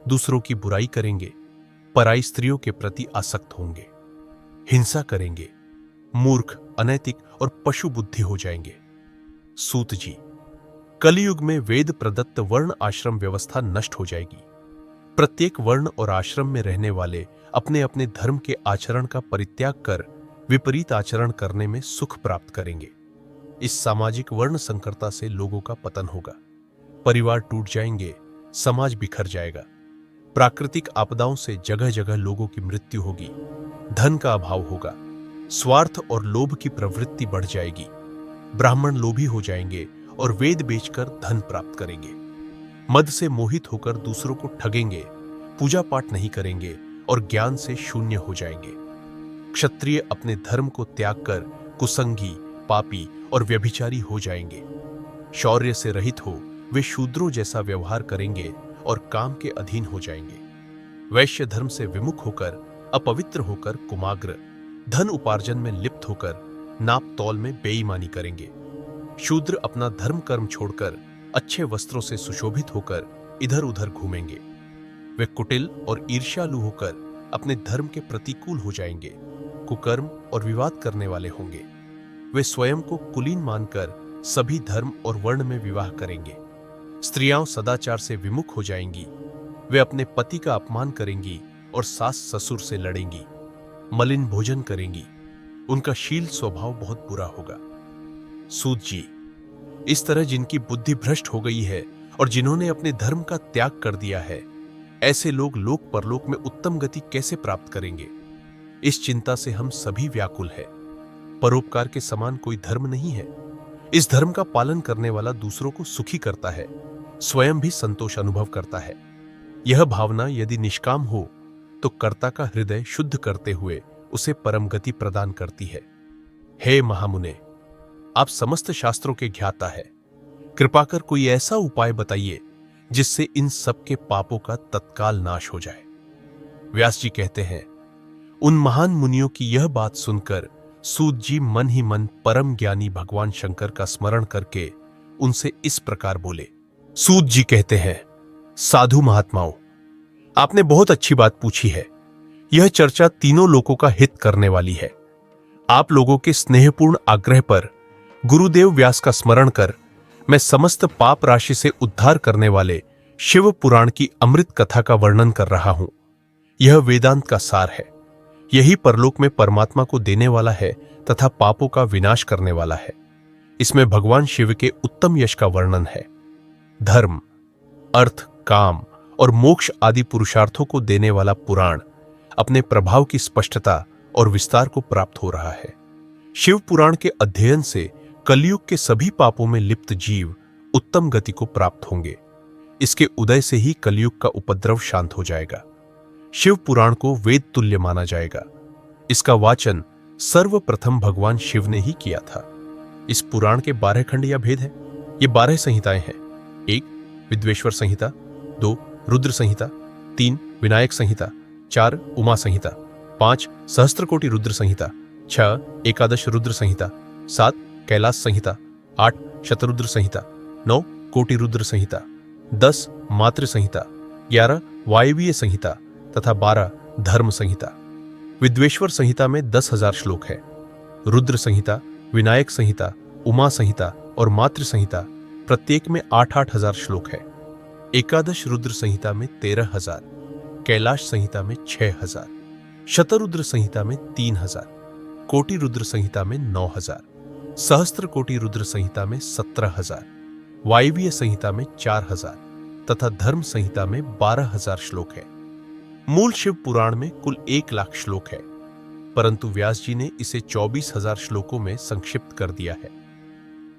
दूसरों की बुराई करेंगे, पराई स्त्रियों के प्रति आसक्त होंगे, हिंसा करेंगे, मूर्ख, अनैतिक और पशु बुद्धि हो जाएंगे। सूत जी, कलयुग में वेद प्रदत्त वर्ण आश्रम व्यवस्था नष्ट हो जाएगी। प्रत्येक वर्ण और आश्रम में रहने वाले अपने अपने धर्म के आचरण का परित्याग कर विपरीत आचरण करने में सुख प्राप्त करेंगे। इस सामाजिक वर्ण संकरता से लोगों का पतन होगा, परिवार टूट जाएंगे, समाज बिखर जाएगा। प्राकृतिक आपदाओं से जगह जगह लोगों की मृत्यु होगी, धन का अभाव होगा, स्वार्थ और लोभ की प्रवृत्ति बढ़ जाएगी। ब्राह्मण लोभी हो जाएंगे और वेद बेचकर धन प्राप्त करेंगे। मद से मोहित होकर दूसरों को ठगेंगे, पूजा पाठ नहीं करेंगे और ज्ञान से शून्य हो जाएंगे। क्षत्रिय अपने धर्म को त्याग कर कुसंगी, पापी और व्यभिचारी हो जाएंगे। शौर्य से रहित हो वे शूद्रों जैसा व्यवहार करेंगे और काम के अधीन हो जाएंगे। वैश्य धर्म से विमुख होकर, अपवित्र होकर कुमाग्र, धन उपार्जन में लिप्त होकर नाप तौल में बेईमानी करेंगे। शूद्र अपना धर्म कर्म छोड़कर अच्छे वस्त्रों से सुशोभित होकर इधर उधर घूमेंगे। वे कुटिल और ईर्ष्यालु होकर अपने धर्म के प्रतिकूल हो जाएंगे, कुकर्म और विवाद करने वाले होंगे। वे स्वयं को कुलीन मानकर सभी धर्म और वर्ण में विवाह करेंगे। स्त्रियां सदाचार से विमुख हो जाएंगी। वे अपने पति का अपमान करेंगी और सास ससुर से लड़ेंगी, मलिन भोजन करेंगी। उनका शील स्वभाव बहुत बुरा होगा। सूत जी, इस तरह जिनकी बुद्धि भ्रष्ट हो गई है और जिन्होंने अपने धर्म का त्याग कर दिया है, ऐसे लोग लोक परलोक में उत्तम गति कैसे प्राप्त करेंगे? इस चिंता से हम सभी व्याकुल हैं। परोपकार के समान कोई धर्म नहीं है। इस धर्म का पालन करने वाला दूसरों को सुखी करता है, स्वयं भी संतोष अनुभव करता है। यह भावना यदि निष्काम हो तो कर्ता का हृदय शुद्ध करते हुए उसे परम गति प्रदान करती है। हे महामुने, आप समस्त शास्त्रों के ज्ञाता है। कृपा कर कोई ऐसा उपाय बताइए जिससे इन सब के पापों का तत्काल नाश हो जाए। व्यास जी कहते हैं, उन महान मुनियों की यह बात सुनकर सूत जी मन ही मन परम ज्ञानी भगवान शंकर का स्मरण करके उनसे इस प्रकार बोले। सूत जी कहते हैं, साधु महात्माओं, आपने बहुत अच्छी बात पूछी है। यह चर्चा तीनों लोगों का हित करने वाली है। आप लोगों के स्नेहपूर्ण आग्रह पर गुरुदेव व्यास का स्मरण कर मैं समस्त पाप राशि से उद्धार करने वाले शिव पुराण की अमृत कथा का वर्णन कर रहा हूं। यह वेदांत का सार है। यही परलोक में परमात्मा को देने वाला है तथा पापों का विनाश करने वाला है। इसमें भगवान शिव के उत्तम यश का वर्णन है। धर्म, अर्थ, काम और मोक्ष आदि पुरुषार्थों को देने वाला पुराण अपने प्रभाव की स्पष्टता और विस्तार को प्राप्त हो रहा है। शिव पुराण के अध्ययन से कलयुग के सभी पापों में लिप्त जीव उत्तम गति को प्राप्त होंगे। इसके उदय से ही कलयुग का उपद्रव शांत हो जाएगा। शिव पुराण को वेद तुल्य माना जाएगा। इसका वाचन सर्वप्रथम भगवान शिव ने ही किया था। इस पुराण के 12 खंड या भेद हैं। ये 12 संहिताएं हैं। 1 विद्वेश्वर संहिता, 2 रुद्र संहिता, 3 विनायक संहिता, 4 उमा संहिता, 5 सहस्त्रकोटि रुद्र संहिता, 6 एकादश रुद्र संहिता, 7 कैलाश संहिता, 8 शतरुद्र संहिता, 9 कोटि रुद्र संहिता, 10 मातृ संहिता, 11 वायवीय संहिता तथा 12 धर्म संहिता। विद्वेश्वर संहिता में 10,000 श्लोक है। रुद्र संहिता, विनायक संहिता, उमा संहिता और मातृ संहिता प्रत्येक में 8-8 हजार श्लोक है। एकादश रुद्र संहिता में 13,000, कैलाश संहिता में 6,000, शतरुद्र संहिता में 3,000, कोटि रुद्र संहिता में 9,000, सहस्त्र कोटि रुद्र संहिता में 17,000, वायवीय संहिता में 4,000 तथा धर्म संहिता में 12,000 श्लोक है। मूल शिव पुराण में कुल 1 लाख श्लोक है, परंतु व्यास जी ने इसे 24,000 श्लोकों में संक्षिप्त कर दिया है।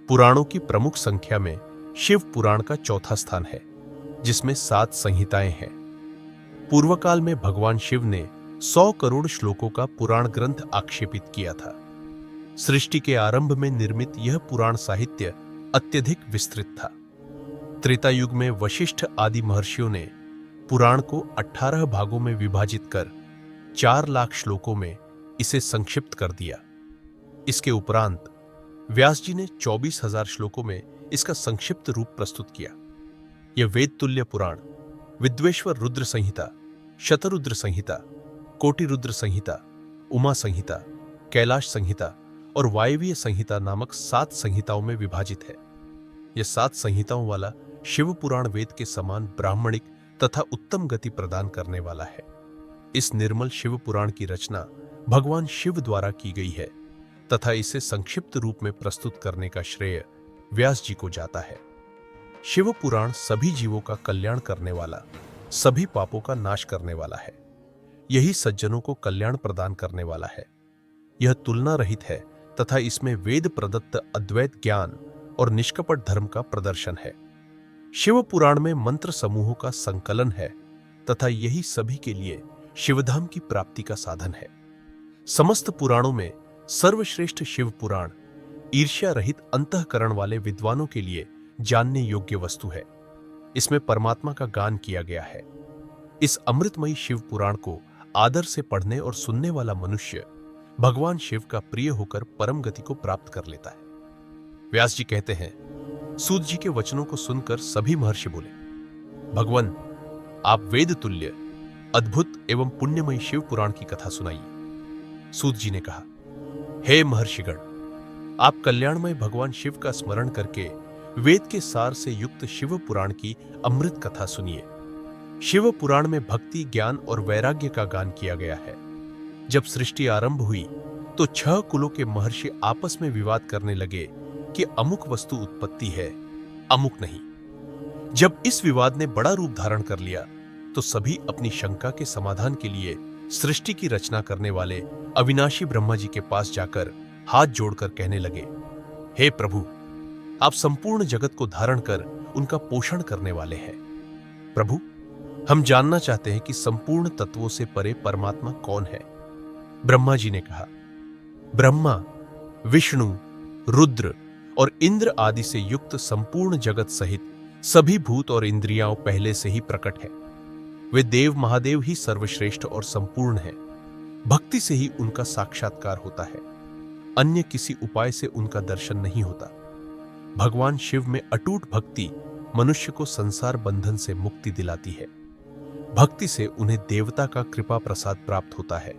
पुराणों की प्रमुख संख्या में शिव पुराण का चौथा स्थान है, जिसमें 7 संहिताएं हैं। पूर्व काल में भगवान शिव ने 100 करोड़ श्लोकों का पुराण ग्रंथ आक्षेपित किया था। सृष्टि के आरंभ में निर्मित यह पुराण साहित्य अत्यधिक विस्तृत था। त्रेता युग में वशिष्ठ आदि महर्षियों ने पुराण को 18 भागों में विभाजित कर 4 लाख श्लोकों में इसे संक्षिप्त कर दिया। इसके उपरांत व्यास जी ने 24,000 श्लोकों में इसका संक्षिप्त रूप प्रस्तुत किया। यह वेद तुल्य पुराण विद्वेश्वर रुद्र संहिता, शतरुद्र संहिता, कोटि रुद्र संहिता, उमा संहिता, कैलाश संहिता और वायवीय संहिता नामक 7 संहिताओं में विभाजित है। यह 7 संहिताओं वाला शिव पुराण वेद के समान ब्राह्मणिक तथा उत्तम गति प्रदान करने वाला है। इस निर्मल शिव पुराण की रचना भगवान शिव द्वारा की गई है तथा इसे संक्षिप्त रूप में प्रस्तुत करने का श्रेय व्यास जी को जाता है। शिव पुराण सभी जीवों का कल्याण करने वाला, सभी पापों का नाश करने वाला है। यही सज्जनों को कल्याण प्रदान करने वाला है। यह तुलना रहित है तथा इसमें वेद प्रदत्त अद्वैत ज्ञान और निष्कपट धर्म का प्रदर्शन है। शिव पुराण में मंत्र समूहों का संकलन है तथा यही सभी के लिए शिवधाम की प्राप्ति का साधन है। समस्त पुराणों में सर्वश्रेष्ठ शिव पुराण ईर्ष्या रहित अंतःकरण वाले विद्वानों के लिए जानने योग्य वस्तु है। इसमें परमात्मा का गान किया गया है। इस अमृतमयी शिव पुराण को आदर से पढ़ने और सुनने वाला मनुष्य भगवान शिव का प्रिय होकर परम गति को प्राप्त कर लेता है। व्यास जी कहते हैं, सूत जी के वचनों को सुनकर सभी महर्षि बोले, भगवान आप वेद तुल्य अद्भुत एवं पुण्यमयी शिव पुराण की कथा सुनाइए। सूत जी ने कहा, हे महर्षिगण, आप कल्याणमय भगवान शिव का स्मरण करके वेद के सार से युक्त शिव पुराण की अमृत कथा सुनिए। शिव पुराण में भक्ति, ज्ञान और वैराग्य का गान किया गया है। जब सृष्टि आरंभ हुई तो 6 कुलों के महर्षि आपस में विवाद करने लगे कि अमुक वस्तु उत्पत्ति है, अमुक नहीं। जब इस विवाद ने बड़ा रूप धारण कर लिया तो सभी अपनी शंका के समाधान के लिए सृष्टि की रचना करने वाले अविनाशी ब्रह्मा जी के पास जाकर हाथ जोड़कर कहने लगे, हे प्रभु, आप संपूर्ण जगत को धारण कर उनका पोषण करने वाले हैं। प्रभु, हम जानना चाहते हैं कि संपूर्ण तत्वों से परे परमात्मा कौन है। ब्रह्मा जी ने कहा, ब्रह्मा, विष्णु, रुद्र और इंद्र आदि से युक्त संपूर्ण जगत सहित सभी भूत और इंद्रियां पहले से ही प्रकट है। वे देव महादेव ही सर्वश्रेष्ठ और संपूर्ण हैं। भक्ति से ही उनका साक्षात्कार होता है, अन्य किसी उपाय से उनका दर्शन नहीं होता। भगवान शिव में अटूट भक्ति मनुष्य को संसार बंधन से मुक्ति दिलाती है। भक्ति से उन्हें देवता का कृपा प्रसाद प्राप्त होता है।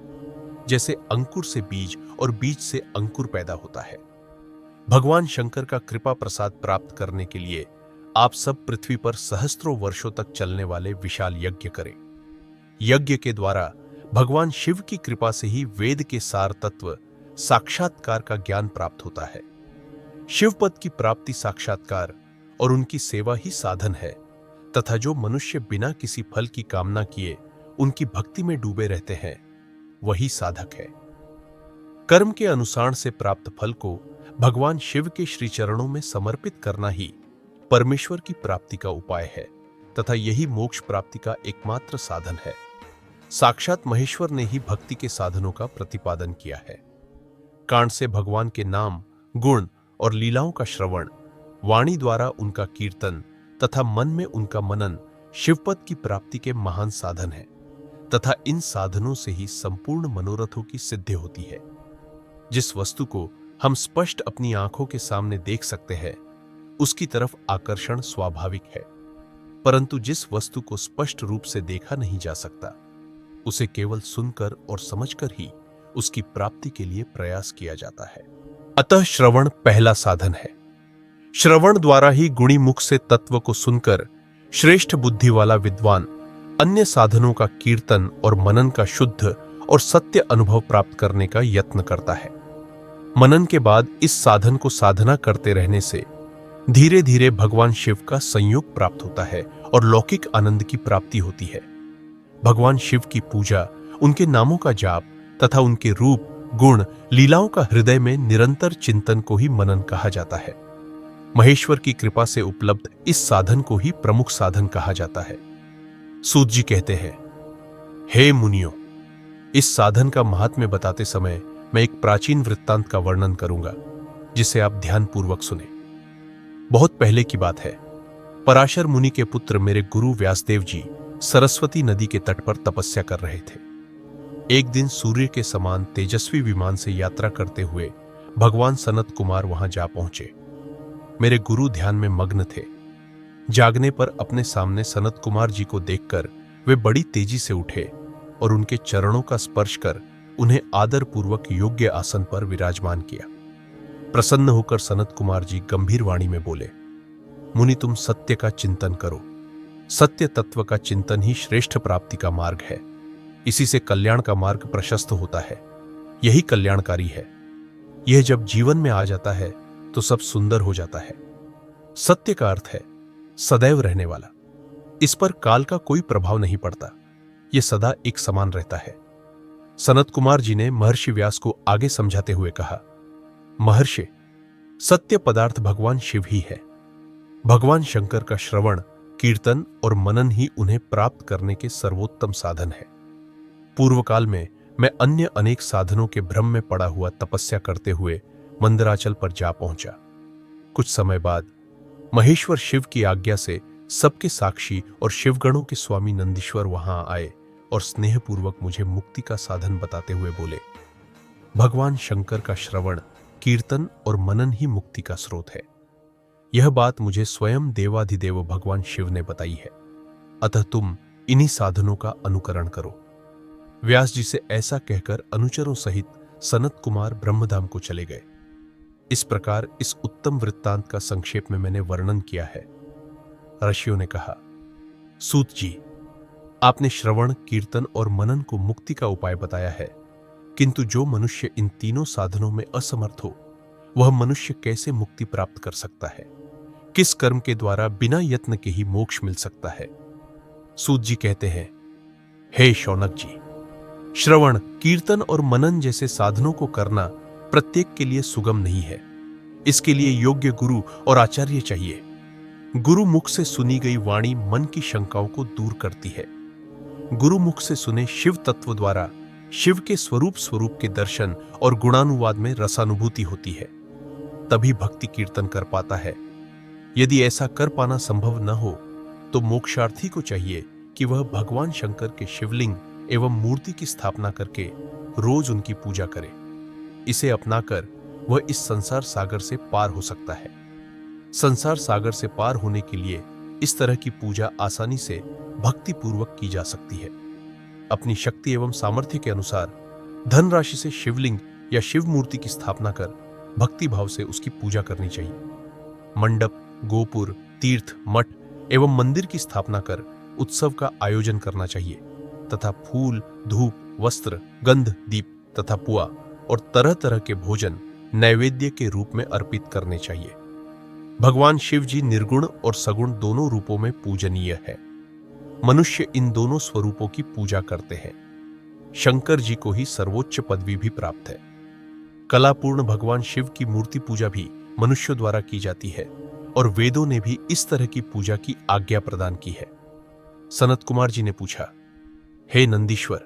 जैसे अंकुर से बीज और बीज से अंकुर पैदा होता है। भगवान शंकर का कृपा प्रसाद प्राप्त करने के लिए आप सब पृथ्वी पर सहस्त्रों वर्षों तक चलने वाले विशाल यज्ञ करें। यज्ञ के द्वारा भगवान शिव की कृपा से ही वेद के सार तत्व साक्षात्कार का ज्ञान प्राप्त होता है। शिव पद की प्राप्ति साक्षात्कार और उनकी सेवा ही साधन है तथा जो मनुष्य बिना किसी फल की कामना किए उनकी भक्ति में डूबे रहते हैं, वही साधक है। कर्म के अनुसार से प्राप्त फल को भगवान शिव के श्री चरणों में समर्पित करना ही परमेश्वर की प्राप्ति का उपाय है तथा यही मोक्ष प्राप्ति का एकमात्र साधन है। साक्षात महेश्वर ने ही भक्ति के साधनों का प्रतिपादन किया है। कान से भगवान के नाम, गुण और लीलाओं का श्रवण, वाणी द्वारा उनका कीर्तन तथा मन में उनका मनन शिवपद की प्राप्ति के महान साधन है तथा इन साधनों से ही संपूर्ण मनोरथों की सिद्धि होती है। जिस वस्तु को हम स्पष्ट अपनी आंखों के सामने देख सकते हैं, उसकी तरफ आकर्षण स्वाभाविक है, परंतु जिस वस्तु को स्पष्ट रूप से देखा नहीं जा सकता, उसे केवल सुनकर और समझकर ही उसकी प्राप्ति के लिए प्रयास किया जाता है। अतः श्रवण पहला साधन है। श्रवण द्वारा ही गुणी मुख से तत्व को सुनकर श्रेष्ठ बुद्धि वाला विद्वान अन्य साधनों का कीर्तन और मनन का शुद्ध और सत्य अनुभव प्राप्त करने का यत्न करता है। मनन के बाद इस साधन को साधना करते रहने से धीरे धीरे भगवान शिव का संयोग प्राप्त होता है और लौकिक आनंद की प्राप्ति होती है। भगवान शिव की पूजा, उनके नामों का जाप तथा उनके रूप गुण, लीलाओं का हृदय में निरंतर चिंतन को ही मनन कहा जाता है। महेश्वर की कृपा से उपलब्ध इस साधन को ही प्रमुख साधन कहा जाता है। सूत जी कहते हैं, हे मुनियों, इस साधन का महात्म्य बताते समय मैं एक प्राचीन वृत्तांत का वर्णन करूंगा, जिसे आप ध्यानपूर्वक सुने। बहुत पहले की बात है। पराशर मुनि के पुत्र मेरे गुरु व्यासदेव जी सरस्वती नदी के तट पर तपस्या कर रहे थे। एक दिन सूर्य के समान तेजस्वी विमान से यात्रा करते हुए भगवान सनत कुमार वहां जा पहुंचे। मेरे गुरु ध्यान में मग्न थे। जागने पर अपने सामने सनत कुमार जी को देखकर वे बड़ी तेजी से उठे और उनके चरणों का स्पर्श कर उन्हें आदर पूर्वक योग्य आसन पर विराजमान किया। प्रसन्न होकर सनत कुमार जी गंभीर वाणी में बोले, मुनि, तुम सत्य का चिंतन करो। सत्य तत्व का चिंतन ही श्रेष्ठ प्राप्ति का मार्ग है। इसी से कल्याण का मार्ग प्रशस्त होता है। यही कल्याणकारी है। यह जब जीवन में आ जाता है तो सब सुंदर हो जाता है। सत्य का अर्थ है सदैव रहने वाला। इस पर काल का कोई प्रभाव नहीं पड़ता। यह सदा एक समान रहता है। सनत कुमार जी ने महर्षि व्यास को आगे समझाते हुए कहा, महर्षि, सत्य पदार्थ भगवान शिव ही है। भगवान शंकर का श्रवण, कीर्तन और मनन ही उन्हें प्राप्त करने के सर्वोत्तम साधन है। पूर्व काल में मैं अन्य अनेक साधनों के भ्रम में पड़ा हुआ तपस्या करते हुए मंदराचल पर जा पहुंचा। कुछ समय बाद महेश्वर शिव की आज्ञा से सबके साक्षी और शिवगणों के स्वामी नंदीश्वर वहां आए और स्नेहपूर्वक मुझे मुक्ति का साधन बताते हुए बोले, भगवान शंकर का श्रवण, कीर्तन और मनन ही मुक्ति का स्रोत है। यह बात मुझे स्वयं देवाधिदेव भगवान शिव ने बताई है। अतः तुम इन्हीं साधनों का अनुकरण करो। व्यास जी से ऐसा कहकर अनुचरों सहित सनत कुमार ब्रह्मधाम को चले गए। इस प्रकार इस उत्तम वृत्तांत का संक्षेप में मैंने वर्णन किया है। ऋषियों ने कहा, सूत जी, आपने श्रवण, कीर्तन और मनन को मुक्ति का उपाय बताया है, किंतु जो मनुष्य इन तीनों साधनों में असमर्थ हो, वह मनुष्य कैसे मुक्ति प्राप्त कर सकता है? किस कर्म के द्वारा बिना यत्न के ही मोक्ष मिल सकता है? सूत जी कहते हैं, हे शौनक जी, श्रवण, कीर्तन और मनन जैसे साधनों को करना प्रत्येक के लिए सुगम नहीं है। इसके लिए योग्य गुरु और आचार्य चाहिए। गुरु मुख से सुनी गई वाणी मन की शंकाओं को दूर करती है। गुरु मुख से सुने शिव तत्व द्वारा शिव के स्वरूप के दर्शन और गुणानुवाद में रसानुभूति होती है। तभी भक्ति कीर्तन कर पाता है। यदि ऐसा कर पाना संभव न हो तो मोक्षार्थी को चाहिए कि वह भगवान शंकर के शिवलिंग एवं मूर्ति की स्थापना करके रोज उनकी पूजा करे। इसे अपनाकर वह इस संसार सागर से पार हो सकता है। संसार सागर से पार होने के लिए इस तरह की पूजा आसानी से भक्ति पूर्वक की जा सकती है। अपनी शक्ति एवं सामर्थ्य के अनुसार धनराशि से शिवलिंग या शिव मूर्ति की स्थापना कर भक्ति भाव से उसकी पूजा करनी चाहिए। मंडप, गोपुर, तीर्थ, मठ एवं मंदिर की स्थापना कर उत्सव का आयोजन करना चाहिए तथा फूल, धूप, वस्त्र, गंध, दीप तथा पुआ और तरह तरह के भोजन नैवेद्य के रूप में अर्पित करने चाहिए। भगवान शिव जी निर्गुण और सगुण दोनों रूपों में पूजनीय है। मनुष्य इन दोनों स्वरूपों की पूजा करते हैं। शंकर जी को ही सर्वोच्च पदवी भी प्राप्त है। कलापूर्ण भगवान शिव की मूर्ति पूजा भी मनुष्यों द्वारा की जाती है और वेदों ने भी इस तरह की पूजा की आज्ञा प्रदान की है। सनत कुमार जी ने पूछा, हे नंदीश्वर,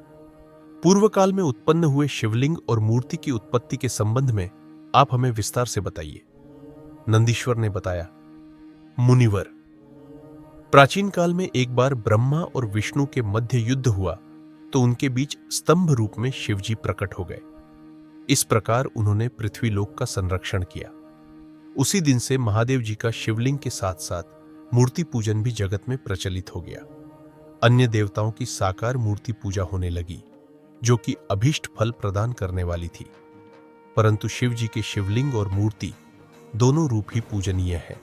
पूर्व काल में उत्पन्न हुए शिवलिंग और मूर्ति की उत्पत्ति के संबंध में आप हमें विस्तार से बताइए। नंदीश्वर ने बताया, मुनिवर, प्राचीन काल में एक बार ब्रह्मा और विष्णु के मध्य युद्ध हुआ तो उनके बीच स्तंभ रूप में शिवजी प्रकट हो गए। इस प्रकार उन्होंने पृथ्वीलोक का संरक्षण किया। उसी दिन से महादेव जी का शिवलिंग के साथ साथ मूर्ति पूजन भी जगत में प्रचलित हो गया। अन्य देवताओं की साकार मूर्ति पूजा होने लगी, जो कि अभीष्ट फल प्रदान करने वाली थी। परंतु शिव जी के शिवलिंग और मूर्ति दोनों रूप ही पूजनीय है।